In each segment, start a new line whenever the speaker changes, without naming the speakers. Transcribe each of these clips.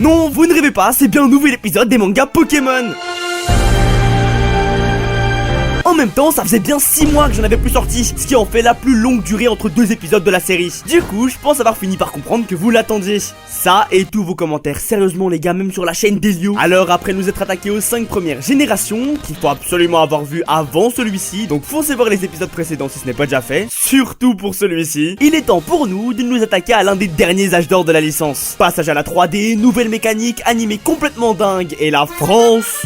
Non, vous ne rêvez pas, c'est bien un nouvel épisode des mangas Pokémon. En même temps, ça faisait bien 6 mois que j'en avais plus sorti, ce qui en fait la plus longue durée entre 2 épisodes de la série. Du coup, je pense avoir fini par comprendre que vous l'attendiez. Ça et tous vos commentaires, sérieusement les gars, même sur la chaîne d'Elio. Alors après nous être attaqués aux 5 premières générations, qu'il faut absolument avoir vu avant celui-ci, donc foncez voir les épisodes précédents si ce n'est pas déjà fait, surtout pour celui-ci, il est temps pour nous de nous attaquer à l'un des derniers âges d'or de la licence. Passage à la 3D, nouvelle mécanique, animé complètement dingue, et la France...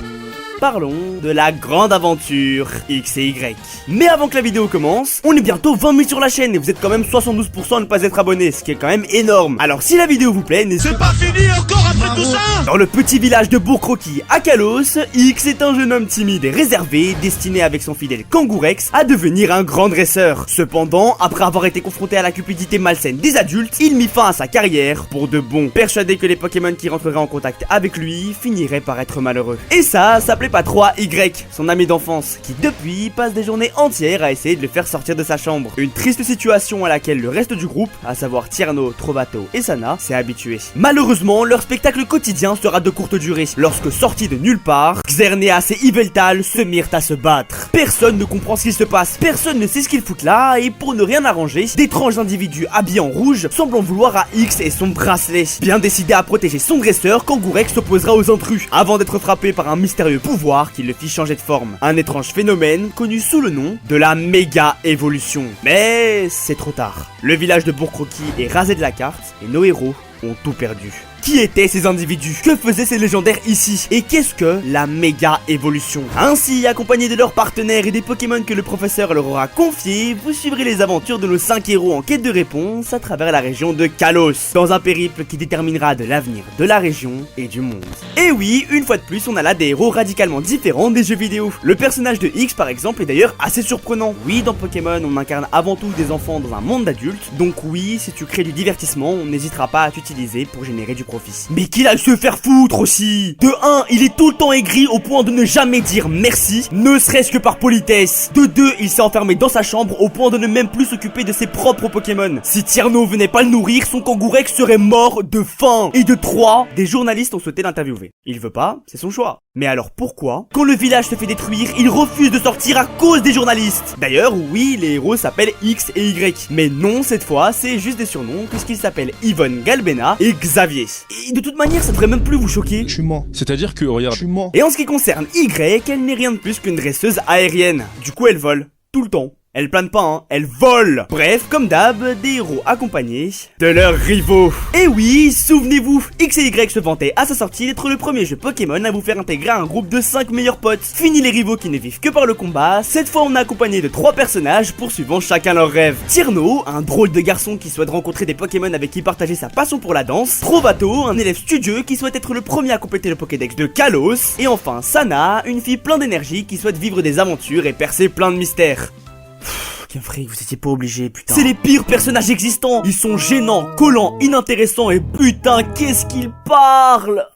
Parlons de la grande aventure X et Y. Mais avant que la vidéo commence, on est bientôt 20 000 sur la chaîne et vous êtes quand même 72% à ne pas être abonné, ce qui est quand même énorme. Alors si la vidéo vous plaît,
c'est pas fini encore après tout ça.
Dans le petit village de Bourg-Croquis à Kalos, X est un jeune homme timide et réservé, destiné avec son fidèle Kangourex à devenir un grand dresseur. Cependant, après avoir été confronté à la cupidité malsaine des adultes, il mit fin à sa carrière pour de bon, persuadé que les Pokémon qui rentreraient en contact avec lui finiraient par être malheureux. Et ça plaît pas trop à Y, son ami d'enfance, qui depuis passe des journées entières à essayer de le faire sortir de sa chambre. Une triste situation à laquelle le reste du groupe, à savoir Tierno, Trovato et Sana, s'est habitué. Malheureusement, leur spectacle quotidien sera de courte durée, lorsque sortis de nulle part, Xerneas et Yveltal se mirent à se battre. Personne ne comprend ce qu'il se passe, personne ne sait ce qu'ils foutent là, et pour ne rien arranger, d'étranges individus habillés en rouge semblent en vouloir à X et son bracelet. Bien décidé à protéger son dresseur, Kangourex s'opposera aux intrus, avant d'être frappé par un mystérieux pouvoir qui le fit changer de forme. Un étrange phénomène connu sous le nom de la méga évolution. Mais c'est trop tard. Le village de Bourg-Croquis est rasé de la carte et nos héros ont tout perdu. Qui étaient ces individus? Que faisaient ces légendaires ici? Et qu'est-ce que la méga évolution? Ainsi, accompagnés de leurs partenaires et des Pokémon que le professeur leur aura confiés, vous suivrez les aventures de nos 5 héros en quête de réponse à travers la région de Kalos, dans un périple qui déterminera de l'avenir de la région et du monde. Et oui, une fois de plus, on a là des héros radicalement différents des jeux vidéo. Le personnage de X par exemple est d'ailleurs assez surprenant. Oui, dans Pokémon, on incarne avant tout des enfants dans un monde d'adultes, donc oui, si tu crées du divertissement, on n'hésitera pas à t'utiliser pour générer du profit. Mais qu'il aille se faire foutre aussi. De 1, il est tout le temps aigri au point de ne jamais dire merci, ne serait-ce que par politesse. De 2, il s'est enfermé dans sa chambre au point de ne même plus s'occuper de ses propres Pokémon. Si Tierno venait pas le nourrir, son Kangourex serait mort de faim. Et de 3, des journalistes ont souhaité l'interviewer. Il veut pas, c'est son choix. Mais alors pourquoi, quand le village se fait détruire, il refuse de sortir à cause des journalistes? D'ailleurs, oui, les héros s'appellent X et Y. Mais non, cette fois, c'est juste des surnoms puisqu'ils s'appellent Yvonne Galbena et Xavier. Et de toute manière, ça devrait même plus vous choquer.
Je suis mort.
C'est-à-dire que, regarde...
Je suis mort.
Et en ce qui concerne Y, elle n'est rien de plus qu'une dresseuse aérienne. Du coup, elle vole. Tout le temps. Elle plane pas, hein, elle vole. Bref, comme d'hab, des héros accompagnés de leurs rivaux. Et oui, souvenez-vous, X et Y se vantaient à sa sortie d'être le premier jeu Pokémon à vous faire intégrer un groupe de 5 meilleurs potes. Fini les rivaux qui ne vivent que par le combat, cette fois on est accompagné de 3 personnages poursuivant chacun leur rêve. Tierno, un drôle de garçon qui souhaite rencontrer des Pokémon avec qui partager sa passion pour la danse. Trovato, un élève studieux qui souhaite être le premier à compléter le Pokédex de Kalos. Et enfin Sana, une fille pleine d'énergie qui souhaite vivre des aventures et percer plein de mystères. Quel fric, vous étiez pas obligé, putain. C'est les pires personnages existants. Ils sont gênants, collants, inintéressants et putain, qu'est-ce qu'ils parlent.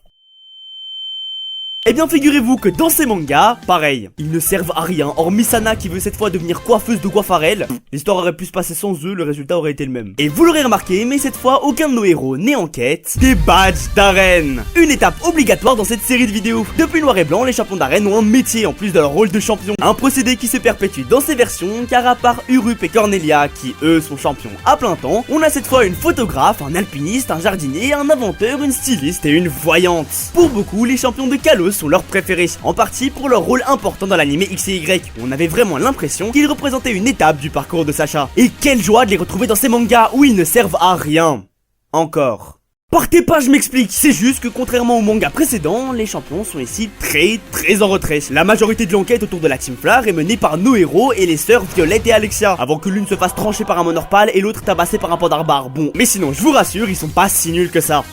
Eh bien figurez-vous que dans ces mangas, pareil, ils ne servent à rien, hormis Sana qui veut cette fois devenir coiffeuse de Goifarel. L'histoire aurait pu se passer sans eux, le résultat aurait été le même. Et vous l'aurez remarqué, mais cette fois, aucun de nos héros n'est en quête des badges d'arène. Une étape obligatoire dans cette série de vidéos. Depuis Noir et Blanc, les champions d'arène ont un métier en plus de leur rôle de champion. Un procédé qui se perpétue dans ces versions, car à part Urup et Cornelia, qui eux sont champions à plein temps, on a cette fois une photographe, un alpiniste, un jardinier, un inventeur, une styliste et une voyante. Pour beaucoup, les champions de Kalos sont leurs préférés, en partie pour leur rôle important dans l'anime X et Y, où on avait vraiment l'impression qu'ils représentaient une étape du parcours de Sacha. Et quelle joie de les retrouver dans ces mangas où ils ne servent à rien. Encore. Partez pas, je m'explique, c'est juste que contrairement aux mangas précédents, les champions sont ici très en retrait. La majorité de l'enquête autour de la Team Flare est menée par nos héros et les sœurs Violette et Alexia, avant que l'une se fasse trancher par un Monorpal et l'autre tabassée par un Pandarbare. Bon, mais sinon, je vous rassure, ils sont pas si nuls que ça.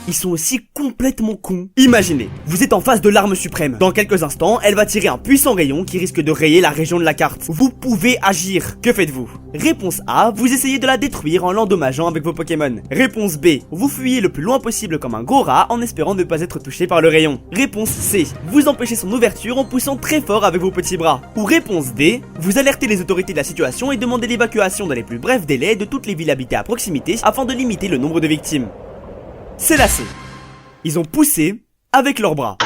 Ils sont aussi complètement cons. Imaginez, vous êtes en face de l'arme suprême. Dans quelques instants, elle va tirer un puissant rayon qui risque de rayer la région de la carte. Vous pouvez agir. Que faites-vous? Réponse A, vous essayez de la détruire en l'endommageant avec vos Pokémon. Réponse B, vous fuyez le plus loin possible comme un gros rat en espérant ne pas être touché par le rayon. Réponse C, vous empêchez son ouverture en poussant très fort avec vos petits bras. Ou réponse D, vous alertez les autorités de la situation et demandez l'évacuation dans les plus brefs délais de toutes les villes habitées à proximité afin de limiter le nombre de victimes. C'est la C. Ils ont poussé avec leurs bras.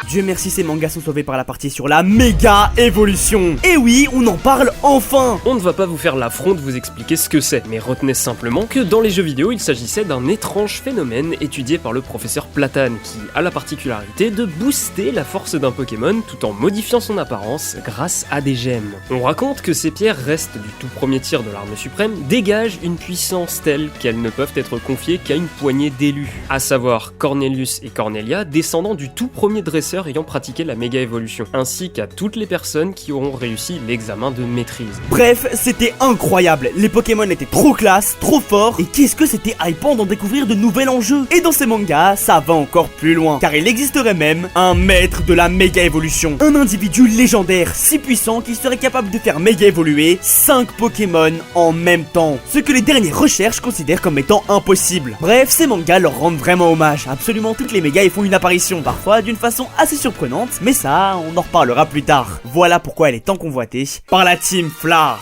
Dieu merci, ces mangas sont sauvés par la partie sur la méga évolution. Et oui, on en parle enfin.
On ne va pas vous faire l'affront de vous expliquer ce que c'est, mais retenez simplement que dans les jeux vidéo, il s'agissait d'un étrange phénomène étudié par le professeur Platane, qui a la particularité de booster la force d'un Pokémon tout en modifiant son apparence grâce à des gemmes. On raconte que ces pierres restes du tout premier tir de l'arme suprême dégagent une puissance telle qu'elles ne peuvent être confiées qu'à une poignée d'élus, à savoir Cornelius et Cornelia, descendants du tout premier dresseur ayant pratiqué la méga évolution, ainsi qu'à toutes les personnes qui auront réussi l'examen de maîtrise.
Bref, c'était incroyable, les Pokémon étaient trop classe, trop forts, et qu'est-ce que c'était hypant d'en découvrir de nouveaux enjeux. Et dans ces mangas, ça va encore plus loin, car il existerait même un maître de la méga évolution, un individu légendaire si puissant qu'il serait capable de faire méga évoluer 5 Pokémon en même temps, ce que les dernières recherches considèrent comme étant impossible. Bref, ces mangas leur rendent vraiment hommage, absolument toutes les mégas y font une apparition, parfois d'une façon assez surprenante, mais ça, on en reparlera plus tard. Voilà pourquoi elle est tant convoitée par la Team Flar.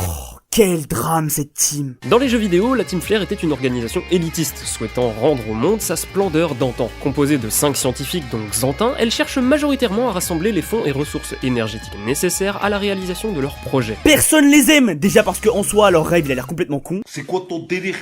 Oh, quel drame cette team.
Dans les jeux vidéo, la Team Flare était une organisation élitiste, souhaitant rendre au monde sa splendeur d'antan. Composée de 5 scientifiques dont Xantin, elle cherche majoritairement à rassembler les fonds et ressources énergétiques nécessaires à la réalisation de leurs projets.
Personne les aime, déjà parce qu'en soi, leur rêve il a l'air complètement con.
C'est quoi ton délire?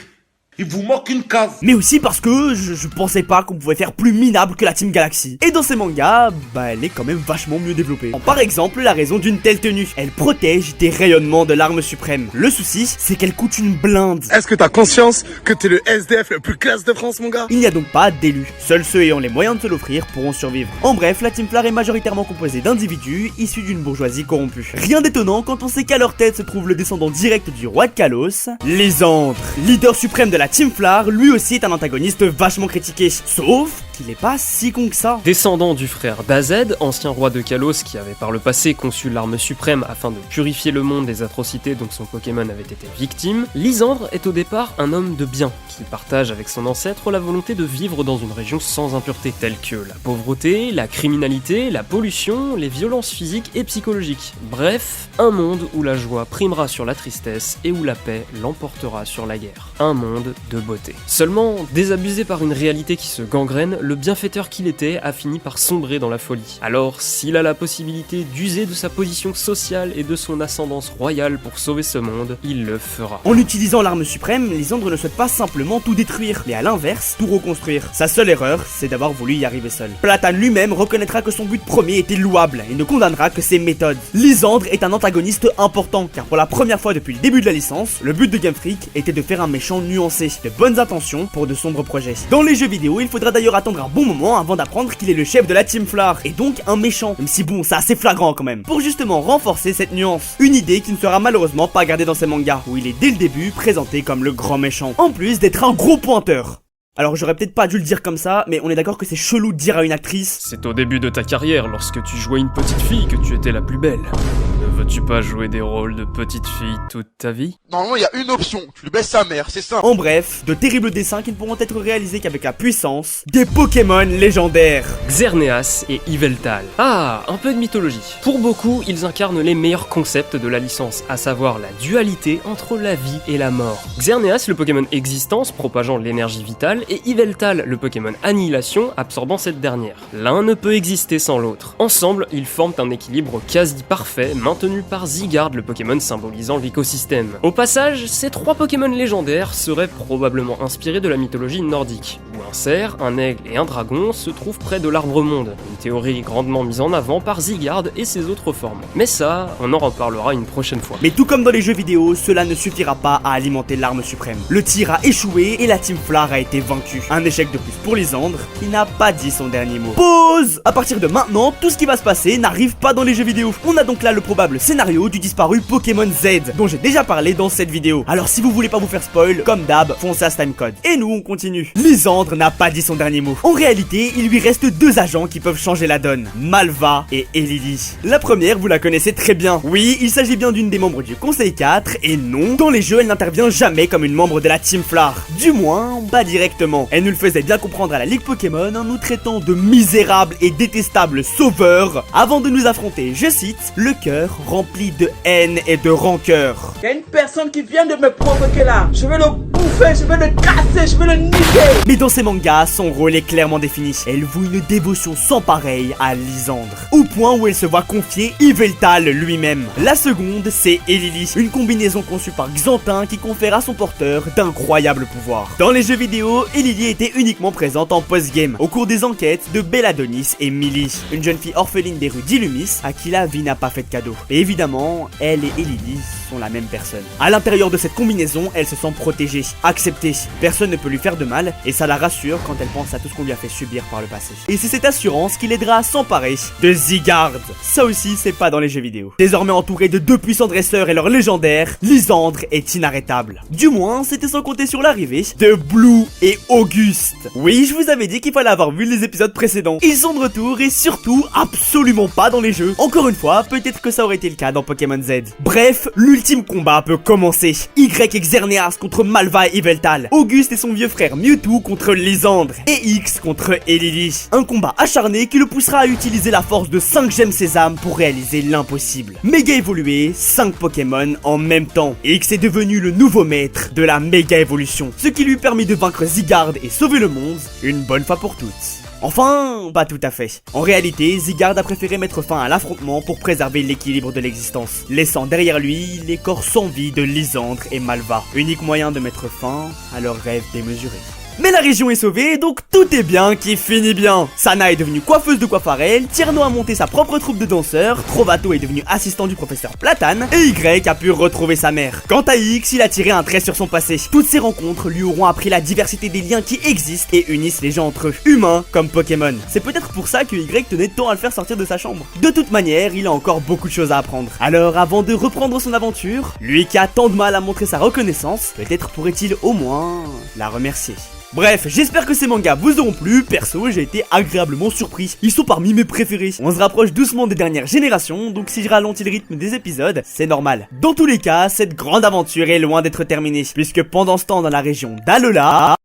Il vous manque une case.
Mais aussi parce que je pensais pas qu'on pouvait faire plus minable que la Team Galaxy. Et dans ces mangas, elle est quand même vachement mieux développée. Par exemple, la raison d'une telle tenue. Elle protège des rayonnements de l'arme suprême. Le souci, c'est qu'elle coûte une blinde.
Est-ce que t'as conscience que t'es le SDF le plus classe de France, mon gars?
Il n'y a donc pas d'élus. Seuls ceux ayant les moyens de se l'offrir pourront survivre. En bref, la Team Flar est majoritairement composée d'individus issus d'une bourgeoisie corrompue. Rien d'étonnant quand on sait qu'à leur tête se trouve le descendant direct du roi de Kalos, Lysandre. Leader suprême de la Team Flar, lui aussi est un antagoniste vachement critiqué. Sauf qu'il est pas si con que ça.
Descendant du frère d'Azed, ancien roi de Kalos qui avait par le passé conçu l'arme suprême afin de purifier le monde des atrocités dont son Pokémon avait été victime, Lysandre est au départ un homme de bien, qui partage avec son ancêtre la volonté de vivre dans une région sans impureté, telle que la pauvreté, la criminalité, la pollution, les violences physiques et psychologiques. Bref, un monde où la joie primera sur la tristesse et où la paix l'emportera sur la guerre. Un monde de beauté. Seulement, désabusé par une réalité qui se gangrène, le bienfaiteur qu'il était a fini par sombrer dans la folie. Alors, s'il a la possibilité d'user de sa position sociale et de son ascendance royale pour sauver ce monde, il le fera.
En utilisant l'arme suprême, Lysandre ne souhaite pas simplement tout détruire, mais à l'inverse, tout reconstruire. Sa seule erreur, c'est d'avoir voulu y arriver seul. Platane lui-même reconnaîtra que son but premier était louable et ne condamnera que ses méthodes. Lysandre est un antagoniste important, car pour la première fois depuis le début de la licence, le but de Game Freak était de faire un méchant nuancé, de bonnes intentions pour de sombres projets. Dans les jeux vidéo, il faudra d'ailleurs attendre un bon moment avant d'apprendre qu'il est le chef de la Team Flar, et donc un méchant, même si bon, c'est assez flagrant quand même, pour justement renforcer cette nuance. Une idée qui ne sera malheureusement pas gardée dans ces mangas, où il est dès le début présenté comme le grand méchant, en plus d'être un gros pointeur. Alors j'aurais peut-être pas dû le dire comme ça, mais on est d'accord que c'est chelou de dire à une actrice:
c'est au début de ta carrière, lorsque tu jouais une petite fille, que tu étais la plus belle. Ne veux-tu pas jouer des rôles de petite fille toute ta vie?
Normalement, il y a une option. Tu lui baisses sa mère, c'est simple.
En bref, de terribles dessins qui ne pourront être réalisés qu'avec la puissance des Pokémon légendaires.
Xerneas et Yveltal. Ah, un peu de mythologie. Pour beaucoup, ils incarnent les meilleurs concepts de la licence, à savoir la dualité entre la vie et la mort. Xerneas, le Pokémon existence, propageant l'énergie vitale, et Yveltal, le Pokémon annihilation, absorbant cette dernière. L'un ne peut exister sans l'autre. Ensemble, ils forment un équilibre quasi parfait, maintenu par Zygarde, le Pokémon symbolisant l'écosystème. Au passage, ces 3 Pokémon légendaires seraient probablement inspirés de la mythologie nordique, où un cerf, un aigle et un dragon se trouvent près de l'arbre monde, une théorie grandement mise en avant par Zygarde et ses autres formes. Mais ça, on en reparlera une prochaine fois.
Mais tout comme dans les jeux vidéo, cela ne suffira pas à alimenter l'arme suprême. Le tir a échoué et la Team Flar a été vaincue. Un échec de plus pour Lysandre, qui n'a pas dit son dernier mot. Pause! À partir de maintenant, tout ce qui va se passer n'arrive pas dans les jeux vidéo. On a donc là le probable scénario du disparu Pokémon Z, dont j'ai déjà parlé dans cette vidéo. Alors si vous voulez pas vous faire spoil, comme d'hab, foncez à ce timecode. Et nous, on continue. Lysandre n'a pas dit son dernier mot. En réalité, il lui reste 2 agents qui peuvent changer la donne, Malva et Elili. La première, vous la connaissez très bien. Oui, il s'agit bien d'une des membres du Conseil 4, et non, dans les jeux, elle n'intervient jamais comme une membre de la Team Flar. Du moins, pas directement. Elle nous le faisait bien comprendre à la Ligue Pokémon en nous traitant de misérables et détestables sauveurs, avant de nous affronter, je cite, le cœur rempli de haine et de rancœur.
Il y a une personne qui vient de me provoquer là, je vais le bouffer. l'étouffer, je vais le casser, je vais le niquer.
Mais dans ces mangas, son rôle est clairement défini. Elle voue une dévotion sans pareille à Lysandre, au point où elle se voit confier Yveltal lui-même. La seconde, c'est Elili, une combinaison conçue par Xantin qui confère à son porteur d'incroyables pouvoirs. Dans les jeux vidéo, Elili était uniquement présente en post-game, au cours des enquêtes de Belladonis et Millie, une jeune fille orpheline des rues d'Illumis à qui la vie n'a pas fait de cadeau. Et évidemment, elle et Elili sont la même personne. À l'intérieur de cette combinaison, elle se sent protégée, acceptée. Personne ne peut lui faire de mal et ça la rassure quand elle pense à tout ce qu'on lui a fait subir par le passé. Et c'est cette assurance qui l'aidera à s'emparer de Zygarde. Ça aussi, c'est pas dans les jeux vidéo. Désormais entourée de deux puissants dresseurs et leur légendaire, Lysandre est inarrêtable. Du moins, c'était sans compter sur l'arrivée de Blue et Auguste. Oui, je vous avais dit qu'il fallait avoir vu les épisodes précédents. Ils sont de retour et surtout absolument pas dans les jeux. Encore une fois, peut-être que ça aurait été le cas dans Pokémon Z. Bref, l'ultime combat peut commencer. Y et Xerneas contre Malva et Yveltal. Auguste et son vieux frère Mewtwo contre Lysandre. Et X contre Elili. Un combat acharné qui le poussera à utiliser la force de 5 gemmes sésame pour réaliser l'impossible. Méga évolué, 5 Pokémon en même temps. X est devenu le nouveau maître de la méga évolution, ce qui lui permet de vaincre Zygarde et sauver le monde une bonne fois pour toutes. Enfin, pas tout à fait. En réalité, Zygarde a préféré mettre fin à l'affrontement pour préserver l'équilibre de l'existence, laissant derrière lui les corps sans vie de Lysandre et Malva. Unique moyen de mettre fin à leurs rêves démesurés. Mais la région est sauvée, donc tout est bien qui finit bien. Sana est devenue coiffeuse de Coiffarel, Tierno a monté sa propre troupe de danseurs, Trovato est devenu assistant du professeur Platane, et Y a pu retrouver sa mère. Quant à X, il a tiré un trait sur son passé. Toutes ces rencontres lui auront appris la diversité des liens qui existent et unissent les gens entre eux, humains comme Pokémon. C'est peut-être pour ça que Y tenait tant à le faire sortir de sa chambre. De toute manière, il a encore beaucoup de choses à apprendre. Alors avant de reprendre son aventure, lui qui a tant de mal à montrer sa reconnaissance, peut-être pourrait-il au moins la remercier. Bref, j'espère que ces mangas vous auront plu. Perso, j'ai été agréablement surpris. Ils sont parmi mes préférés. On se rapproche doucement des dernières générations, donc si je ralentis le rythme des épisodes, c'est normal. Dans tous les cas, cette grande aventure est loin d'être terminée, puisque pendant ce temps dans la région d'Alola...